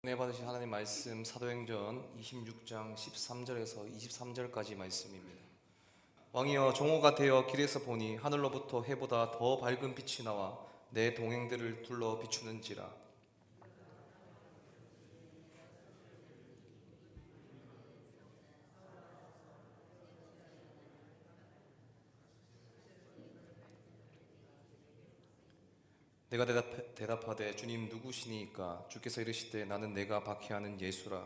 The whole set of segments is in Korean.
은혜 받으신 하나님 말씀 사도행전 26장 13절에서 23절까지 말씀입니다. 왕이여 종호가 되어 길에서 보니 하늘로부터 해보다 더 밝은 빛이 나와 내 동행들을 둘러 비추는지라. 내가 대답하되 주님 누구시니까? 주께서 이르시되 나는 내가 박해하는 예수라.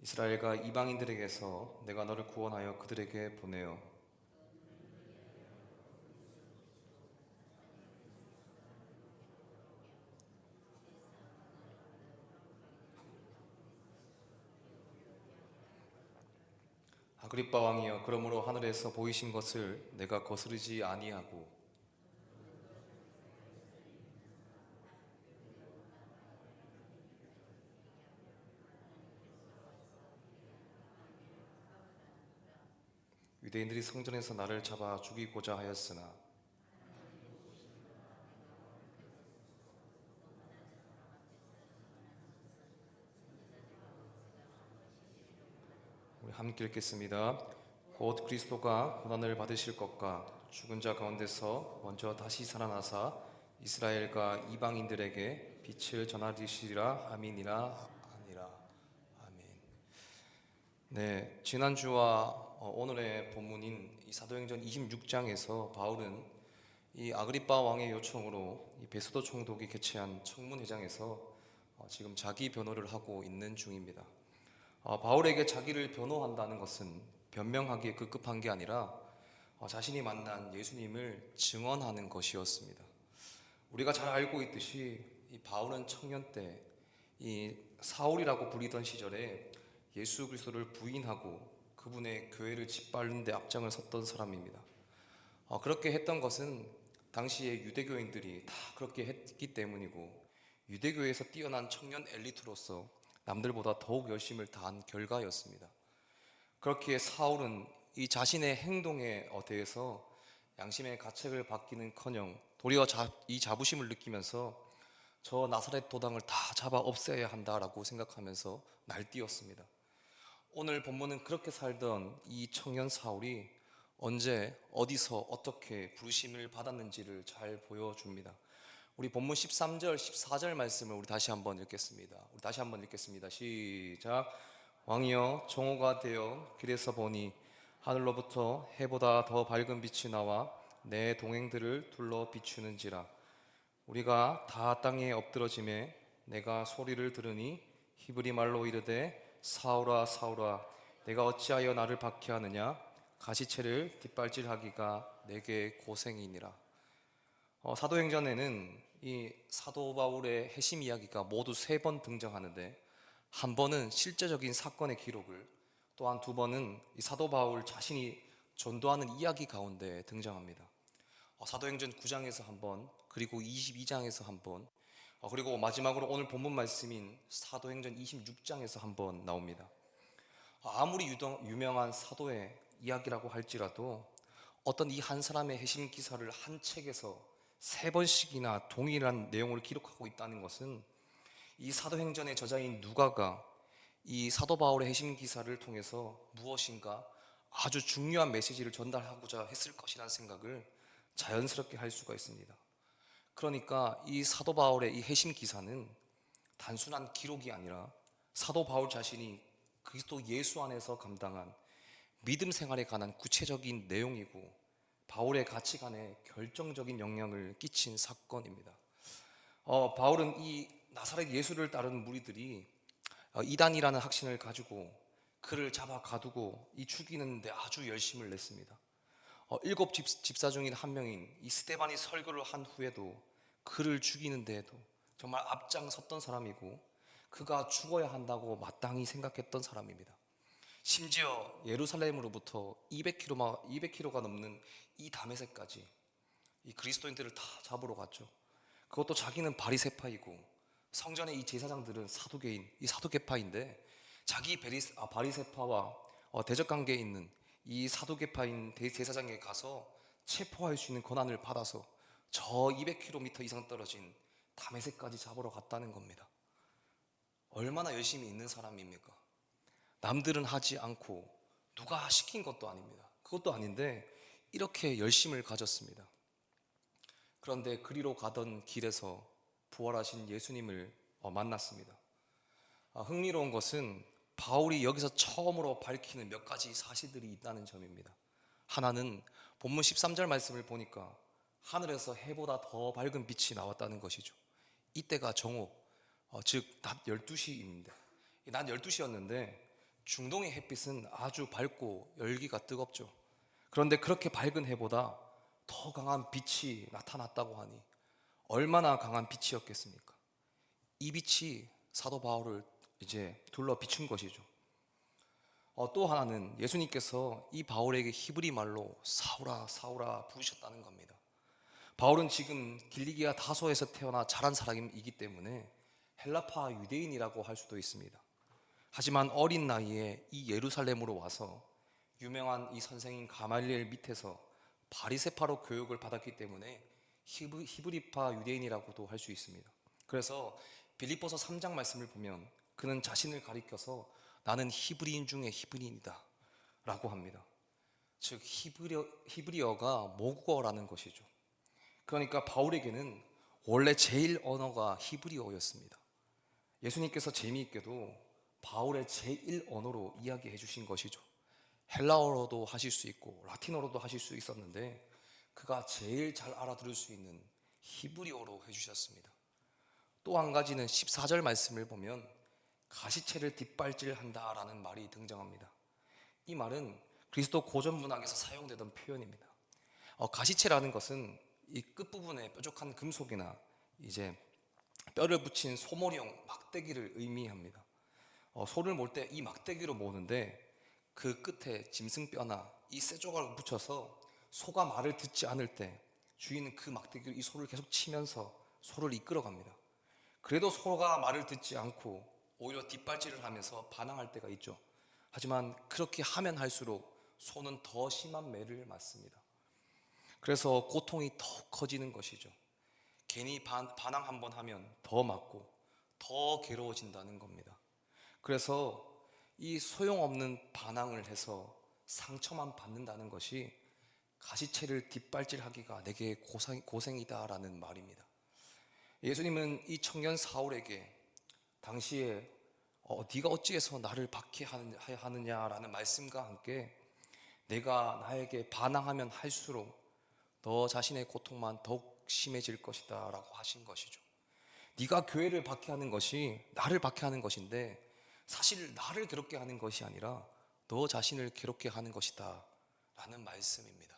이스라엘과 이방인들에게서 내가 너를 구원하여 그들에게 보내어 아그리빠 왕이여 그러므로 하늘에서 보이신 것을 내가 거스르지 아니하고 유대인들이 성전에서 나를 잡아 죽이고자 하였으나 우리 함께 읽겠습니다. 곧 그리스도가 고난을 받으실 것과 죽은 자 가운데서 먼저 다시 살아나사 이스라엘과 이방인들에게 빛을 전하리시리라. 아멘이라. 아니라. 아멘. 네, 지난주와 오늘의 본문인 이 사도행전 26장에서 바울은 이 아그리빠 왕의 요청으로 이 베소도 총독이 개최한 청문회장에서 지금 자기 변호를 하고 있는 중입니다. 바울에게 자기를 변호한다는 것은 변명하기에 급급한 게 아니라 자신이 만난 예수님을 증언하는 것이었습니다. 우리가 잘 알고 있듯이 이 바울은 청년 때 이 사울이라고 불리던 시절에 예수 그리스도를 부인하고 그분의 교회를 짓밟는 데 앞장을 섰던 사람입니다. 그렇게 했던 것은 당시에 유대교인들이 다 그렇게 했기 때문이고 유대교에서 뛰어난 청년 엘리트로서 남들보다 더욱 열심을 다한 결과였습니다. 그렇기에 사울은 이 자신의 행동에 대해서 양심의 가책을 받기는커녕 도리어 이 자부심을 느끼면서 저 나사렛 도당을 다 잡아 없애야 한다라고 생각하면서 날뛰었습니다. 오늘 본문은 그렇게 살던 이 청년 사울이 언제 어디서 어떻게 부르심을 받았는지를 잘 보여줍니다. 우리 본문 13절 14절 말씀을 우리 다시 한번 읽겠습니다. 시작. 왕이여 종호가 되어 길에서 보니 하늘로부터 해보다 더 밝은 빛이 나와 내 동행들을 둘러 비추는지라. 우리가 다 땅에 엎드러짐에 내가 소리를 들으니 히브리 말로 이르되 사울아 사울아 내가 어찌하여 나를 박해하느냐? 가시체를 뒷발질하기가 내게 고생이니라. 사도행전에는 이 사도 바울의 회심 이야기가 모두 3번 등장하는데 한 번은 실제적인 사건의 기록을, 또한 2번은 이 사도 바울 자신이 전도하는 이야기 가운데 등장합니다. 사도행전 9장에서 한 번, 그리고 22장에서 한 번, 그리고 마지막으로 오늘 본문 말씀인 사도행전 26장에서 한 번 나옵니다. 아무리 유명한 사도의 이야기라고 할지라도 어떤 이 한 사람의 회심 기사를 한 책에서 3번씩이나 동일한 내용을 기록하고 있다는 것은 이 사도행전의 저자인 누가가 이 사도 바울의 회심 기사를 통해서 무엇인가 아주 중요한 메시지를 전달하고자 했을 것이라는 생각을 자연스럽게 할 수가 있습니다. 그러니까 이 사도 바울의 이 회심 기사는 단순한 기록이 아니라 사도 바울 자신이 그리스도 예수 안에서 감당한 믿음 생활에 관한 구체적인 내용이고 바울의 가치관에 결정적인 영향을 끼친 사건입니다. 바울은 이 나사렛 예수를 따르는 무리들이 이단이라는 확신을 가지고 그를 잡아 가두고 이 죽이는데 아주 열심을 냈습니다. 7 집사 중인 한 명인 이 스데반이 설교를 한 후에도 그를 죽이는 데에도 정말 앞장섰던 사람이고 그가 죽어야 한다고 마땅히 생각했던 사람입니다. 심지어 예루살렘으로부터 200km가 넘는 이 다메섹까지 이 그리스도인들을 다 잡으러 갔죠. 그것도 자기는 바리새파이고 성전의 이 제사장들은 사두개인, 이 사두개파인데 자기 바리새파와 대적 관계에 있는 이 사도계파인 대제사장에게 가서 체포할 수 있는 권한을 받아서 저 200km 이상 떨어진 다메섹까지 잡으러 갔다는 겁니다. 얼마나 열심히 있는 사람입니까? 남들은 하지 않고 누가 시킨 것도 아닙니다. 그것도 아닌데 이렇게 열심을 가졌습니다. 그런데 그리로 가던 길에서 부활하신 예수님을 만났습니다. 흥미로운 것은 바울이 여기서 처음으로 밝히는 몇 가지 사실들이 있다는 점입니다. 하나는 본문 13절 말씀을 보니까 하늘에서 해보다 더 밝은 빛이 나왔다는 것이죠. 이때가 정오, 즉 낮 12시입니다. 낮 12시였는데 중동의 햇빛은 아주 밝고 열기가 뜨겁죠. 그런데 그렇게 밝은 해보다 더 강한 빛이 나타났다고 하니 얼마나 강한 빛이었겠습니까? 이 빛이 사도 바울을 이제 둘러 비춘 것이죠. 또 하나는 예수님께서 이 바울에게 히브리 말로 사울아 사울아 부르셨다는 겁니다. 바울은 지금 길리기아 다소에서 태어나 자란 사람이기 때문에 헬라파 유대인이라고 할 수도 있습니다. 하지만 어린 나이에 이 예루살렘으로 와서 유명한 이 선생인 가말리엘 밑에서 바리새파로 교육을 받았기 때문에 히브리파 유대인이라고도 할 수 있습니다. 그래서 빌립보서 3장 말씀을 보면 그는 자신을 가리켜서 나는 히브리인 중에 히브리인이다 라고 합니다. 즉 히브리어가 모국어라는 것이죠. 그러니까 바울에게는 원래 제일 언어가 히브리어였습니다. 예수님께서 재미있게도 바울의 제일 언어로 이야기해 주신 것이죠. 헬라어로도 하실 수 있고 라틴어로도 하실 수 있었는데 그가 제일 잘 알아들을 수 있는 히브리어로 해주셨습니다. 또 한 가지는 14절 말씀을 보면 가시체를 뒷발질한다라는 말이 등장합니다. 이 말은 그리스도 고전 문학에서 사용되던 표현입니다. 가시체라는 것은 이 끝부분에 뾰족한 금속이나 이제 뼈를 붙인 소모령 막대기를 의미합니다. 소를 몰 때 이 막대기로 모는데 그 끝에 짐승뼈나 이 쇠조각을 붙여서 소가 말을 듣지 않을 때 주인은 그 막대기로 이 소를 계속 치면서 소를 이끌어갑니다. 그래도 소가 말을 듣지 않고 오히려 뒷발질을 하면서 반항할 때가 있죠. 하지만 그렇게 하면 할수록 소는 더 심한 매를 맞습니다. 그래서 고통이 더욱 커지는 것이죠. 괜히 반항 한번 하면 더 맞고 더 괴로워진다는 겁니다. 그래서 이 소용없는 반항을 해서 상처만 받는다는 것이 가시체를 뒷발질하기가 내게 고생이다라는 말입니다. 예수님은 이 청년 사울에게 당시에 네가 어찌해서 나를 박해하느냐라는 말씀과 함께 내가 나에게 반항하면 할수록 너 자신의 고통만 더욱 심해질 것이다 라고 하신 것이죠. 네가 교회를 박해하는 것이 나를 박해하는 것인데 사실 나를 괴롭게 하는 것이 아니라 너 자신을 괴롭게 하는 것이다 라는 말씀입니다.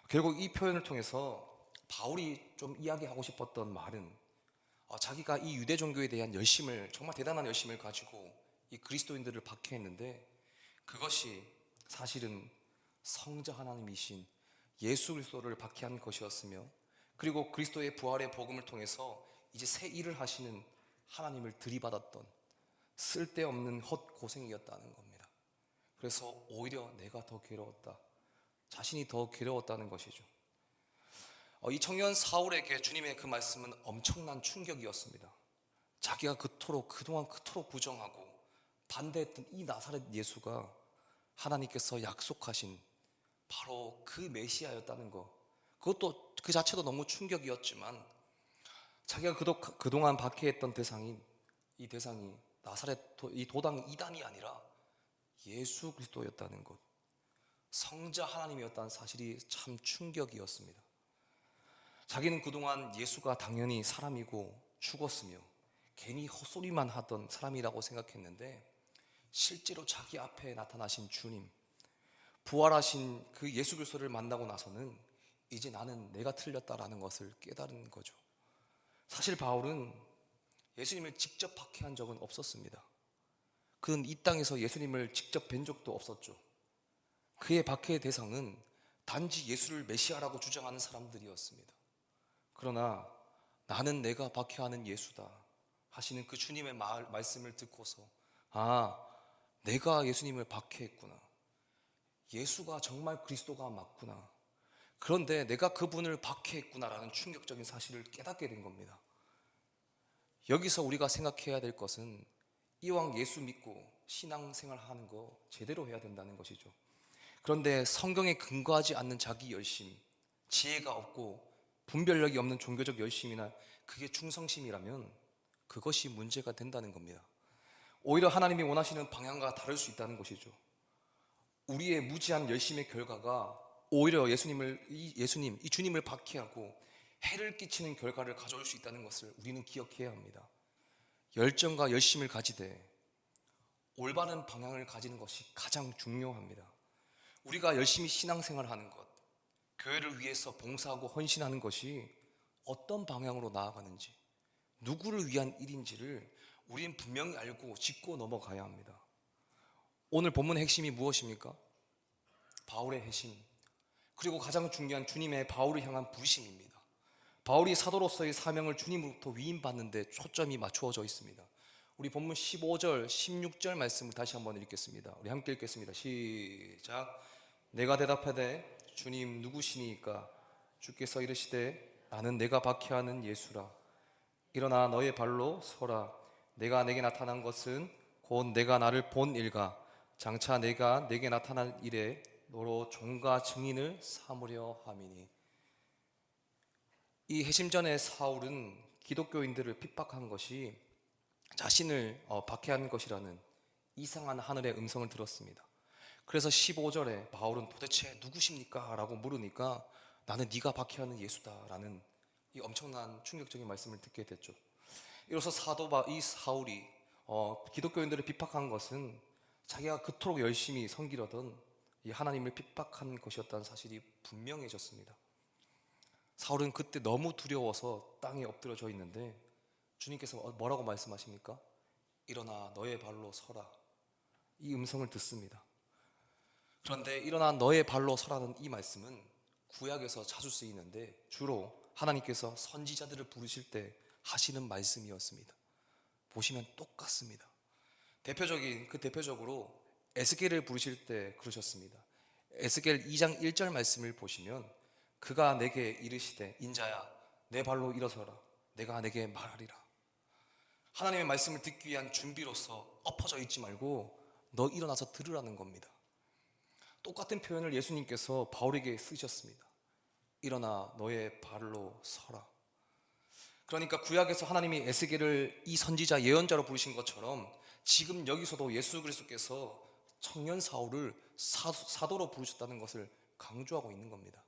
결국 이 표현을 통해서 바울이 좀 이야기하고 싶었던 말은 자기가 이 유대 종교에 대한 열심을, 정말 대단한 열심을 가지고 이 그리스도인들을 박해했는데 그것이 사실은 성자 하나님이신 예수 그리스도를 박해한 것이었으며, 그리고 그리스도의 부활의 복음을 통해서 이제 새 일을 하시는 하나님을 들이받았던 쓸데없는 헛고생이었다는 겁니다. 그래서 오히려 내가 더 괴로웠다, 자신이 더 괴로웠다는 것이죠. 이 청년 사울에게 주님의 그 말씀은 엄청난 충격이었습니다. 자기가 그동안 그토록 부정하고 반대했던 이 나사렛 예수가 하나님께서 약속하신 바로 그 메시아였다는 것, 그것도 그 자체도 너무 충격이었지만 자기가 그동안 박해했던 이 대상이 나사렛 이 도당 이단이 아니라 예수 그리스도였다는 것, 성자 하나님이었다는 사실이 참 충격이었습니다. 자기는 그동안 예수가 당연히 사람이고 죽었으며 괜히 헛소리만 하던 사람이라고 생각했는데 실제로 자기 앞에 나타나신 주님, 부활하신 그 예수 그리스도를 만나고 나서는 이제 나는 내가 틀렸다라는 것을 깨달은 거죠. 사실 바울은 예수님을 직접 박해한 적은 없었습니다. 그는 이 땅에서 예수님을 직접 뵌 적도 없었죠. 그의 박해의 대상은 단지 예수를 메시아라고 주장하는 사람들이었습니다. 그러나 나는 내가 박해하는 예수다 하시는 그 주님의 말씀을 듣고서 내가 예수님을 박해했구나, 예수가 정말 그리스도가 맞구나. 그런데 내가 그분을 박해했구나라는 충격적인 사실을 깨닫게 된 겁니다. 여기서 우리가 생각해야 될 것은 이왕 예수 믿고 신앙생활 하는 거 제대로 해야 된다는 것이죠. 그런데 성경에 근거하지 않는 자기 열심, 지혜가 없고 분별력이 없는 종교적 열심이나 그게 충성심이라면 그것이 문제가 된다는 겁니다. 오히려 하나님이 원하시는 방향과 다를 수 있다는 것이죠. 우리의 무지한 열심의 결과가 오히려 예수님, 이 주님을 박해하고 해를 끼치는 결과를 가져올 수 있다는 것을 우리는 기억해야 합니다. 열정과 열심을 가지되 올바른 방향을 가지는 것이 가장 중요합니다. 우리가 열심히 신앙생활을 하는 것, 교회를 위해서 봉사하고 헌신하는 것이 어떤 방향으로 나아가는지, 누구를 위한 일인지를 우리는 분명히 알고 짚고 넘어가야 합니다. 오늘 본문의 핵심이 무엇입니까? 바울의 핵심, 그리고 가장 중요한 주님의 바울을 향한 부르심입니다. 바울이 사도로서의 사명을 주님으로부터 위임받는데 초점이 맞추어져 있습니다. 우리 본문 15절, 16절 말씀을 다시 한번 읽겠습니다. 우리 함께 읽겠습니다. 시작. 내가 대답하되 주님 누구시니까? 주께서 이르시되 나는 내가 박해하는 예수라. 일어나 너의 발로 서라. 내가 내게 나타난 것은 곧 내가 나를 본 일과 장차 내가 내게 나타난 일에 너로 종과 증인을 삼으려 함이니. 이 해심전의 사울은 기독교인들을 핍박한 것이 자신을 박해한 것이라는 이상한 하늘의 음성을 들었습니다. 그래서 15절에 바울은 도대체 누구십니까? 라고 물으니까 나는 네가 박해하는 예수다 라는 이 엄청난 충격적인 말씀을 듣게 됐죠. 이로써 이 사울이 기독교인들을 핍박한 것은 자기가 그토록 열심히 섬기려던 이 하나님을 핍박한 것이었다는 사실이 분명해졌습니다. 사울은 그때 너무 두려워서 땅에 엎드려져 있는데 주님께서 뭐라고 말씀하십니까? 일어나 너의 발로 서라. 이 음성을 듣습니다. 그런데 일어나 너의 발로 서라는 이 말씀은 구약에서 자주 쓰이는데 주로 하나님께서 선지자들을 부르실 때 하시는 말씀이었습니다. 보시면 똑같습니다. 대표적으로 에스겔을 부르실 때 그러셨습니다. 에스겔 2장 1절 말씀을 보시면 그가 내게 이르시되 인자야 내 발로 일어서라. 내가 내게 말하리라. 하나님의 말씀을 듣기 위한 준비로서 엎어져 있지 말고 너 일어나서 들으라는 겁니다. 똑같은 표현을 예수님께서 바울에게 쓰셨습니다. 일어나 너의 발로 서라. 그러니까 구약에서 하나님이 에스겔을 이 선지자 예언자로 부르신 것처럼 지금 여기서도 예수 그리스도께서 청년 사울을 사도로 부르셨다는 것을 강조하고 있는 겁니다.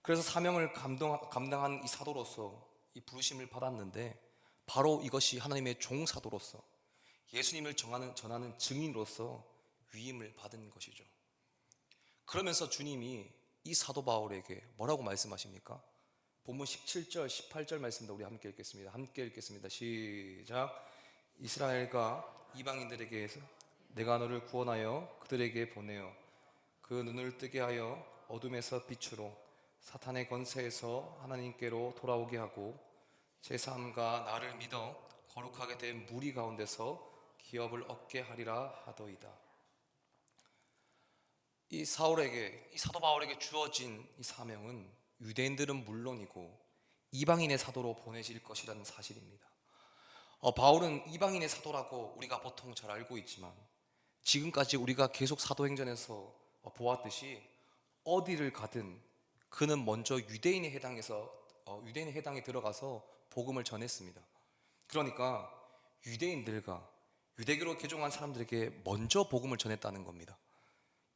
그래서 사명을 감당한 이 사도로서 이 부르심을 받았는데 바로 이것이 하나님의 종사도로서 예수님을 전하는 증인으로서 위임을 받은 것이죠. 그러면서 주님이 이 사도 바울에게 뭐라고 말씀하십니까? 본문 17절, 18절 말씀도 우리 함께 읽겠습니다. 함께 읽겠습니다. 시작. 이스라엘과 이방인들에게 내가 너를 구원하여 그들에게 보내어 그 눈을 뜨게 하여 어둠에서 빛으로 사탄의 권세에서 하나님께로 돌아오게 하고 제3가 나를 믿어 거룩하게 된 무리 가운데서 기업을 얻게 하리라 하더이다. 이 사도 바울에게 주어진 이 사명은 유대인들은 물론이고 이방인의 사도로 보내질 것이라는 사실입니다. 바울은 이방인의 사도라고 우리가 보통 잘 알고 있지만 지금까지 우리가 계속 사도행전에서 보았듯이 어디를 가든 그는 먼저 유대인의 해당에 들어가서 복음을 전했습니다. 그러니까 유대인들과 유대교로 개종한 사람들에게 먼저 복음을 전했다는 겁니다.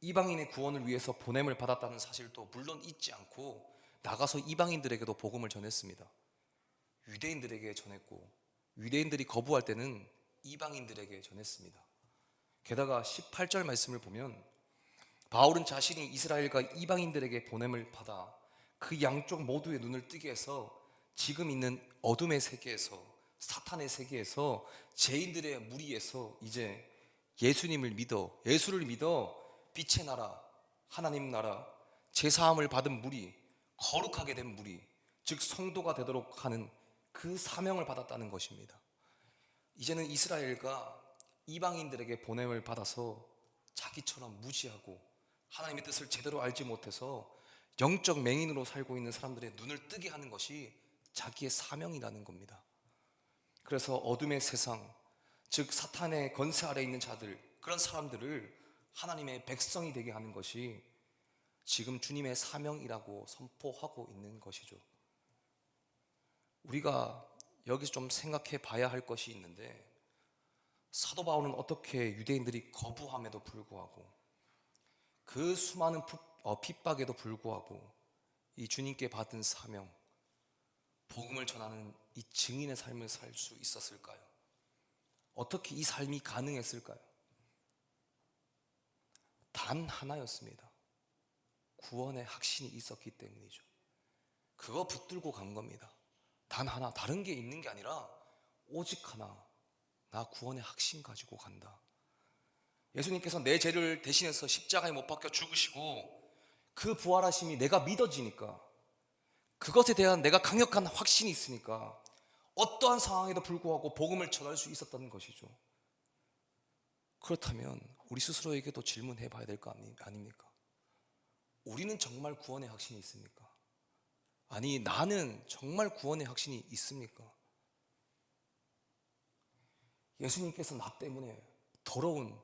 이방인의 구원을 위해서 보냄을 받았다는 사실도 물론 잊지 않고 나가서 이방인들에게도 복음을 전했습니다. 유대인들에게 전했고 유대인들이 거부할 때는 이방인들에게 전했습니다. 게다가 18절 말씀을 보면 바울은 자신이 이스라엘과 이방인들에게 보냄을 받아 그 양쪽 모두의 눈을 뜨게 해서 지금 있는 어둠의 세계에서 사탄의 세계에서 죄인들의 무리에서 이제 예수를 믿어 빛의 나라, 하나님 나라, 제사함을 받은 무리, 거룩하게 된 무리, 즉 성도가 되도록 하는 그 사명을 받았다는 것입니다. 이제는 이스라엘과 이방인들에게 보냄을 받아서 자기처럼 무지하고 하나님의 뜻을 제대로 알지 못해서 영적 맹인으로 살고 있는 사람들의 눈을 뜨게 하는 것이 자기의 사명이라는 겁니다. 그래서 어둠의 세상, 즉 사탄의 권세 아래 있는 자들, 그런 사람들을 하나님의 백성이 되게 하는 것이 지금 주님의 사명이라고 선포하고 있는 것이죠. 우리가 여기서 좀 생각해 봐야 할 것이 있는데, 사도 바울은 어떻게 유대인들이 거부함에도 불구하고 그 수많은 핍박에도 불구하고 이 주님께 받은 사명, 복음을 전하는 이 증인의 삶을 살 수 있었을까요? 어떻게 이 삶이 가능했을까요? 단 하나였습니다. 구원의 확신이 있었기 때문이죠. 그거 붙들고 간 겁니다. 단 하나, 다른 게 있는 게 아니라 오직 하나, 나 구원의 확신 가지고 간다. 예수님께서 내 죄를 대신해서 십자가에 못 박혀 죽으시고 그 부활하심이 내가 믿어지니까, 그것에 대한 내가 강력한 확신이 있으니까 어떠한 상황에도 불구하고 복음을 전할 수 있었던 것이죠. 그렇다면 우리 스스로에게도 질문해 봐야 될 거 아닙니까? 우리는 정말 구원의 확신이 있습니까? 아니, 나는 정말 구원의 확신이 있습니까? 예수님께서 나 때문에, 더러운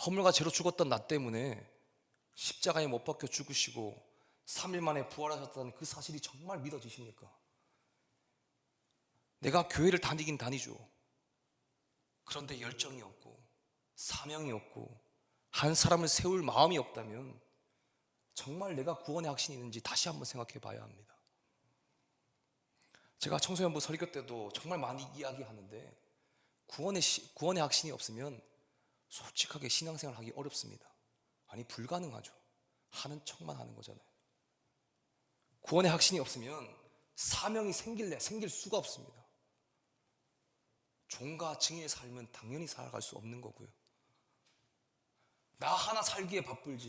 허물과 죄로 죽었던 나 때문에 십자가에 못 박혀 죽으시고 3일 만에 부활하셨다는 그 사실이 정말 믿어지십니까? 내가 교회를 다니긴 다니죠. 그런데 열정이 없고 사명이 없고 한 사람을 세울 마음이 없다면 정말 내가 구원의 확신이 있는지 다시 한번 생각해 봐야 합니다. 제가 청소년부 설교 때도 정말 많이 이야기하는데, 구원의 확신이 없으면 솔직하게 신앙생활 하기 어렵습니다. 아니, 불가능하죠. 하는 척만 하는 거잖아요. 구원의 확신이 없으면 사명이 생길 수가 없습니다. 종과 증인의 삶은 당연히 살아갈 수 없는 거고요. 나 하나 살기에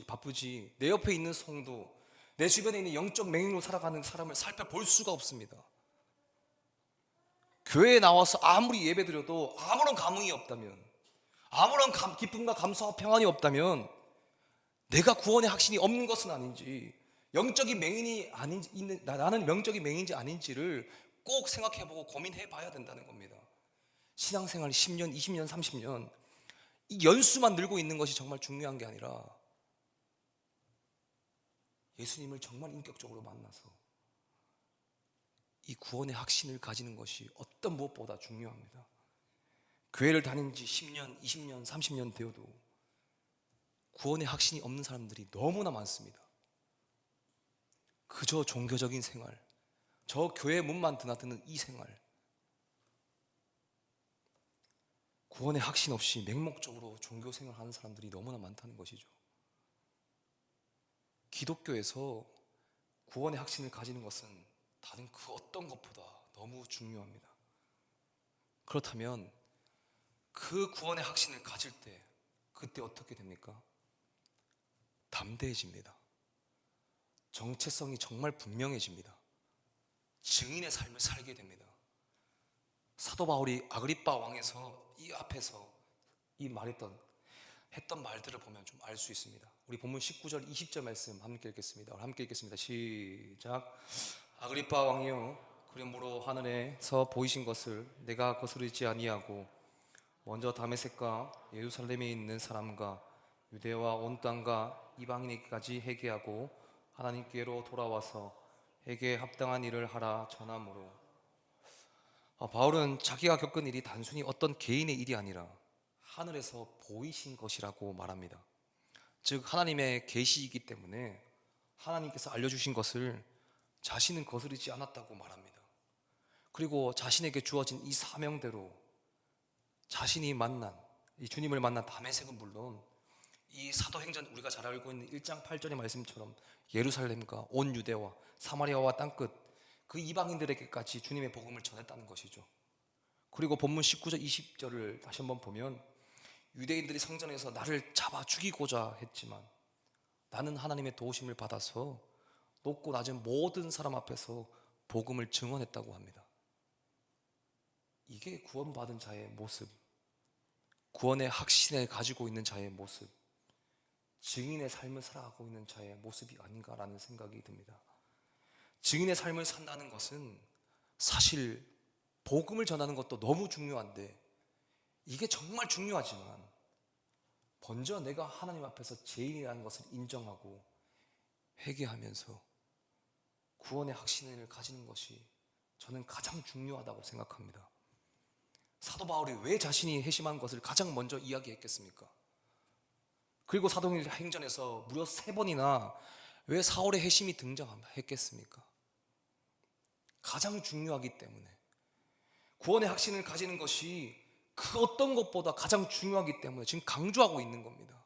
바쁘지 내 옆에 있는 성도, 내 주변에 있는 영적 맹인으로 살아가는 사람을 살펴볼 수가 없습니다. 교회에 나와서 아무리 예배드려도 아무런 감흥이 없다면, 아무런 기쁨과 감사와 평안이 없다면 내가 구원의 확신이 없는 것은 아닌지, 영적인 맹인이 나는 영적인 맹인지 아닌지를 꼭 생각해보고 고민해봐야 된다는 겁니다. 신앙생활 10년, 20년, 30년 이 연수만 늘고 있는 것이 정말 중요한 게 아니라 예수님을 정말 인격적으로 만나서 이 구원의 확신을 가지는 것이 어떤 무엇보다 중요합니다. 교회를 다닌 지 10년, 20년, 30년 되어도 구원의 확신이 없는 사람들이 너무나 많습니다. 그저 종교적인 생활, 저 교회 문만 드나드는 이 생활, 구원의 확신 없이 맹목적으로 종교 생활하는 사람들이 너무나 많다는 것이죠. 기독교에서 구원의 확신을 가지는 것은 다른 그 어떤 것보다 너무 중요합니다. 그렇다면 그 구원의 확신을 가질 때 그때 어떻게 됩니까? 담대해집니다. 정체성이 정말 분명해집니다. 증인의 삶을 살게 됩니다. 사도 바울이 아그리빠 왕에서 이 앞에서 했던 말들을 보면 좀 알 수 있습니다. 우리 본문 19절 20절 말씀 함께 읽겠습니다. 함께 읽겠습니다. 시작. 아그리빠 왕이여, 그러므로 하늘에서 보이신 것을 내가 거스르지 아니하고 먼저 다메섹과 예루살렘에 있는 사람과 유대와 온 땅과 이방인에게까지 회개하고 하나님께로 돌아와서 회개에 합당한 일을 하라 전하므로. 바울은 자기가 겪은 일이 단순히 어떤 개인의 일이 아니라 하늘에서 보이신 것이라고 말합니다. 즉 하나님의 계시이기 때문에 하나님께서 알려주신 것을 자신은 거스르지 않았다고 말합니다. 그리고 자신에게 주어진 이 사명대로 자신이 만난 이 주님을 만난 다메섹은 물론 이 사도행전 우리가 잘 알고 있는 1장 8절의 말씀처럼 예루살렘과 온 유대와 사마리아와 땅끝 그 이방인들에게까지 주님의 복음을 전했다는 것이죠. 그리고 본문 19절 20절을 다시 한번 보면 유대인들이 성전에서 나를 잡아 죽이고자 했지만 나는 하나님의 도우심을 받아서 높고 낮은 모든 사람 앞에서 복음을 증언했다고 합니다. 이게 구원받은 자의 모습, 구원의 확신을 가지고 있는 자의 모습, 증인의 삶을 살아가고 있는 자의 모습이 아닌가라는 생각이 듭니다. 증인의 삶을 산다는 것은 사실 복음을 전하는 것도 너무 중요한데, 이게 정말 중요하지만 먼저 내가 하나님 앞에서 죄인이라는 것을 인정하고 회개하면서 구원의 확신을 가지는 것이 저는 가장 중요하다고 생각합니다. 사도 바울이 왜 자신이 회심한 것을 가장 먼저 이야기했겠습니까? 그리고 사도행전에서 무려 3번이나 왜 사울의 회심이 등장했겠습니까? 가장 중요하기 때문에, 구원의 확신을 가지는 것이 그 어떤 것보다 가장 중요하기 때문에 지금 강조하고 있는 겁니다.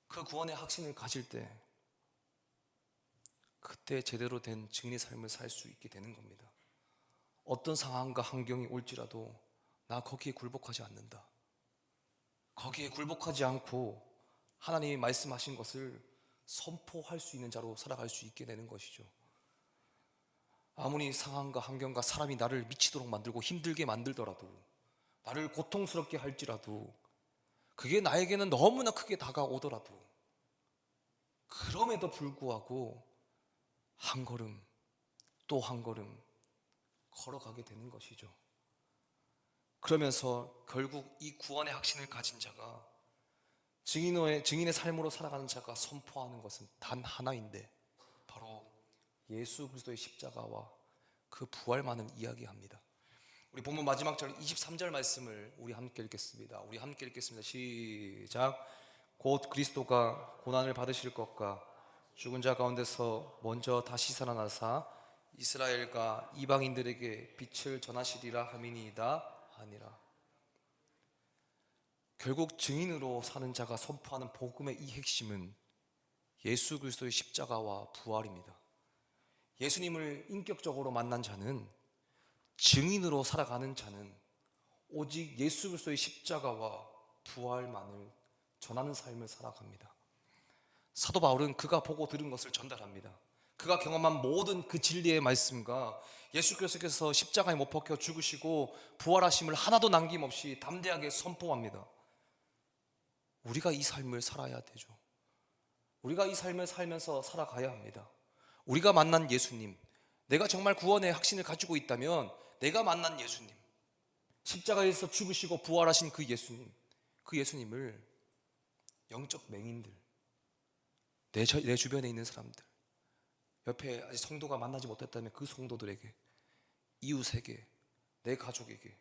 그 구원의 확신을 가질 때, 그때 제대로 된 증인의 삶을 살 수 있게 되는 겁니다. 어떤 상황과 환경이 올지라도 나 거기에 굴복하지 않는다. 거기에 굴복하지 않고 하나님이 말씀하신 것을 선포할 수 있는 자로 살아갈 수 있게 되는 것이죠. 아무리 상황과 환경과 사람이 나를 미치도록 만들고 힘들게 만들더라도, 나를 고통스럽게 할지라도, 그게 나에게는 너무나 크게 다가오더라도, 그럼에도 불구하고 한 걸음 또 한 걸음 걸어가게 되는 것이죠. 그러면서 결국 이 구원의 확신을 가진 자가, 증인의 삶으로 살아가는 자가 선포하는 것은 단 하나인데, 바로 예수 그리스도의 십자가와 그 부활만을 이야기합니다. 우리 본문 마지막 절 23절 말씀을 우리 함께 읽겠습니다. 우리 함께 읽겠습니다. 시작. 곧 그리스도가 고난을 받으실 것과 죽은 자 가운데서 먼저 다시 살아나사 이스라엘과 이방인들에게 빛을 전하시리라 함이니이다 하니라. 결국 증인으로 사는 자가 선포하는 복음의 이 핵심은 예수 그리스도의 십자가와 부활입니다. 예수님을 인격적으로 만난 자는, 증인으로 살아가는 자는 오직 예수 그리스도의 십자가와 부활만을 전하는 삶을 살아갑니다. 사도 바울은 그가 보고 들은 것을 전달합니다. 그가 경험한 모든 그 진리의 말씀과 예수 그리스도께서 십자가에 못 박혀 죽으시고 부활하심을 하나도 남김없이 담대하게 선포합니다. 우리가 이 삶을 살아야 되죠. 우리가 이 삶을 살면서 살아가야 합니다. 우리가 만난 예수님, 내가 정말 구원의 확신을 가지고 있다면 내가 만난 예수님, 십자가에서 죽으시고 부활하신 그 예수님, 그 예수님을 영적 맹인들, 내 주변에 있는 사람들, 옆에 아직 성도가 만나지 못했다면 그 성도들에게, 이웃에게, 내 가족에게,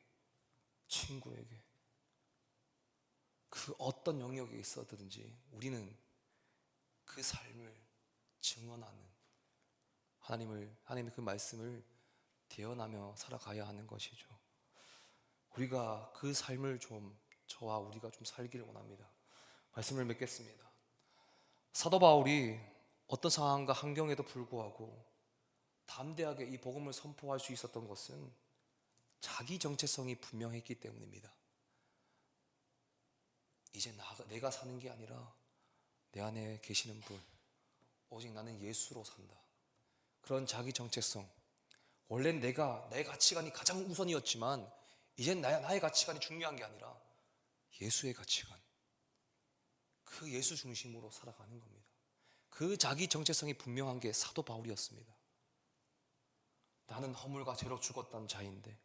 친구에게, 그 어떤 영역에 있어든지 우리는 그 삶을 증언하는, 하나님의 그 말씀을 대언하며 살아가야 하는 것이죠. 우리가 그 삶을 저와 우리가 좀 살기를 원합니다. 말씀을 맺겠습니다. 사도 바울이 어떤 상황과 환경에도 불구하고 담대하게 이 복음을 선포할 수 있었던 것은 자기 정체성이 분명했기 때문입니다. 이제 내가 사는 게 아니라 내 안에 계시는 분, 오직 나는 예수로 산다. 그런 자기 정체성, 원래는 내 가치관이 가장 우선이었지만 이젠 나의 가치관이 중요한 게 아니라 예수의 가치관, 그 예수 중심으로 살아가는 겁니다. 그 자기 정체성이 분명한 게 사도 바울이었습니다. 나는 허물과 죄로 죽었던 자인데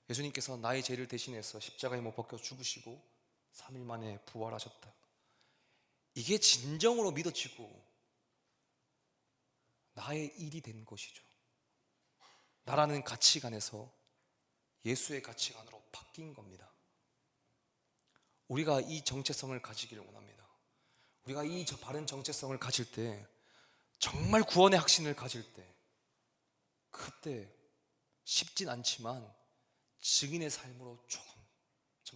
예수님께서 나의 죄를 대신해서 십자가에 못 박혀 죽으시고 3일 만에 부활하셨다. 이게 진정으로 믿어지고 나의 일이 된 것이죠. 나라는 가치관에서 예수의 가치관으로 바뀐 겁니다. 우리가 이 정체성을 가지기를 원합니다. 우리가 이 바른 정체성을 가질 때, 정말 구원의 확신을 가질 때, 그때 쉽진 않지만 증인의 삶으로 조금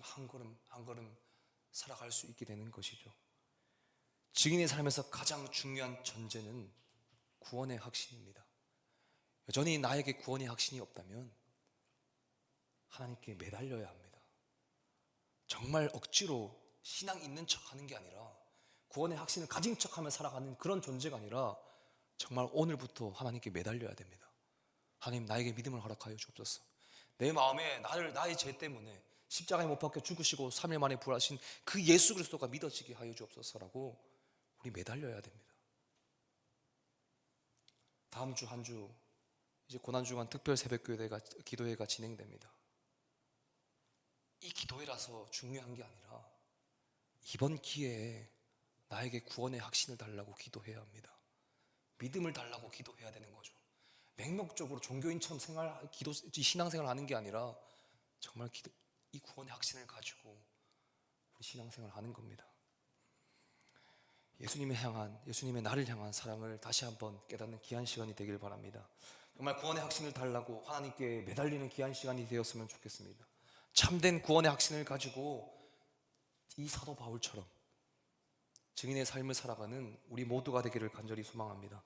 한 걸음 한 걸음 살아갈 수 있게 되는 것이죠. 증인의 삶에서 가장 중요한 전제는 구원의 확신입니다. 여전히 나에게 구원의 확신이 없다면 하나님께 매달려야 합니다. 정말 억지로 신앙 있는 척하는 게 아니라, 구원의 확신을 가진 척하며 살아가는 그런 존재가 아니라 정말 오늘부터 하나님께 매달려야 됩니다. 하나님, 나에게 믿음을 허락하여 주옵소서. 내 마음에 나의 죄 때문에 십자가에 못 박혀 죽으시고 3일 만에 부활하신 그 예수 그리스도가 믿어지게 하여 주옵소서라고 우리 매달려야 됩니다. 다음 주 한 주 이제 고난주간 특별 새벽기도회가 기도회가 진행됩니다. 이 기도회라서 중요한 게 아니라 이번 기회에 나에게 구원의 확신을 달라고 기도해야 합니다. 믿음을 달라고 기도해야 되는 거죠. 맹목적으로 종교인처럼 신앙생활 하는 게 아니라 정말 이 구원의 확신을 가지고 우리 신앙생활 하는 겁니다. 예수님의 나를 향한 사랑을 다시 한번 깨닫는 귀한 시간이 되길 바랍니다. 정말 구원의 확신을 달라고 하나님께 매달리는 귀한 시간이 되었으면 좋겠습니다. 참된 구원의 확신을 가지고 이 사도 바울처럼 증인의 삶을 살아가는 우리 모두가 되기를 간절히 소망합니다.